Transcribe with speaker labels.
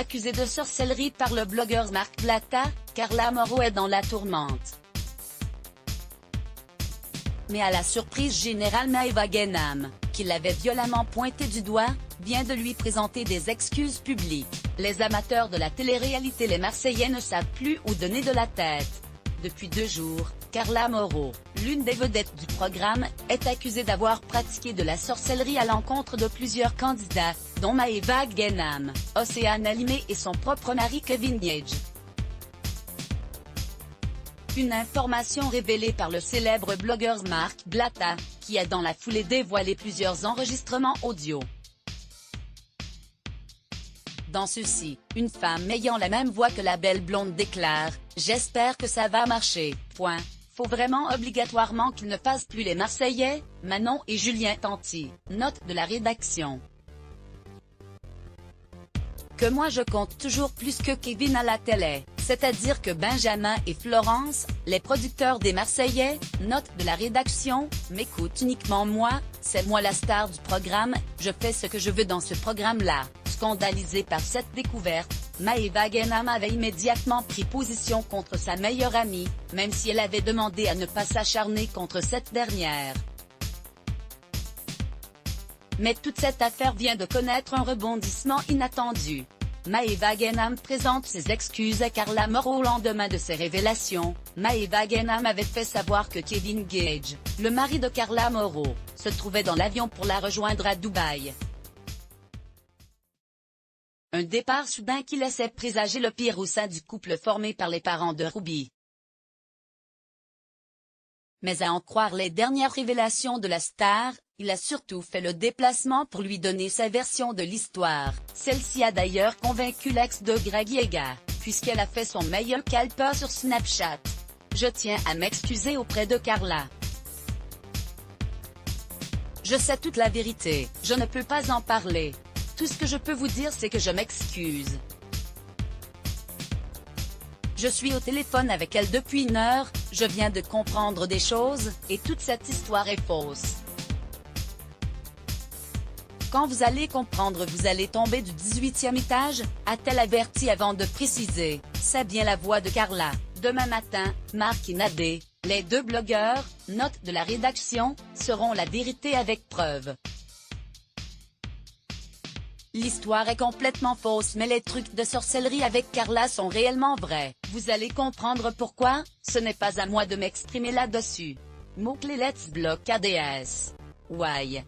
Speaker 1: Accusée de sorcellerie par le blogueur Marc Blatta, Carla Moreau est dans la tourmente. Mais à la surprise générale, Maëva Guénam, qui l'avait violemment pointé du doigt, vient de lui présenter des excuses publiques. Les amateurs de la télé-réalité Les Marseillais ne savent plus où donner de la tête. Depuis 2 jours, Carla Moreau, l'une des vedettes du programme, est accusée d'avoir pratiqué de la sorcellerie à l'encontre de plusieurs candidats, dont Maëva Guénam, Océane Alimé et son propre mari Kevin Gage. Une information révélée par le célèbre blogueur Marc Blatta, qui a dans la foulée dévoilé plusieurs enregistrements audio. Dans ceux-ci, une femme ayant la même voix que la belle blonde déclare « J'espère que ça va marcher. Faut vraiment obligatoirement qu'ils ne passent plus les Marseillais, Manon et Julien Tanti. » Note de la rédaction. Que moi je compte toujours plus que Kevin à la télé, c'est-à-dire que Benjamin et Florence, les producteurs des Marseillais, note de la rédaction, m'écoutent uniquement moi, c'est moi la star du programme, je fais ce que je veux dans ce programme-là. Scandalisée par cette découverte, Maëva Guénam avait immédiatement pris position contre sa meilleure amie, même si elle avait demandé à ne pas s'acharner contre cette dernière. Mais toute cette affaire vient de connaître un rebondissement inattendu. Maëva Guénam présente ses excuses à Carla Moreau au lendemain de ses révélations. Maëva Guénam avait fait savoir que Kevin Gage, le mari de Carla Moreau, se trouvait dans l'avion pour la rejoindre à Dubaï. Un départ soudain qui laissait présager le pire au sein du couple formé par les parents de Ruby. Mais à en croire les dernières révélations de la star, il a surtout fait le déplacement pour lui donner sa version de l'histoire. Celle-ci a d'ailleurs convaincu l'ex de Greg Yeager, puisqu'elle a fait son meilleur calpa sur Snapchat. Je tiens à m'excuser auprès de Carla. Je sais toute la vérité, je ne peux pas en parler. Tout ce que je peux vous dire c'est que je m'excuse. Je suis au téléphone avec elle depuis 1 heure, je viens de comprendre des choses, et toute cette histoire est fausse. Quand vous allez comprendre vous allez tomber du 18e étage, a-t-elle averti avant de préciser, c'est bien la voix de Carla. Demain matin, Marc et Nadé, les 2 blogueurs, note de la rédaction, seront la vérité avec preuve. L'histoire est complètement fausse mais les trucs de sorcellerie avec Carla sont réellement vrais. Vous allez comprendre pourquoi, ce n'est pas à moi de m'exprimer là-dessus. Mot-clé Let's Block ADS. Why.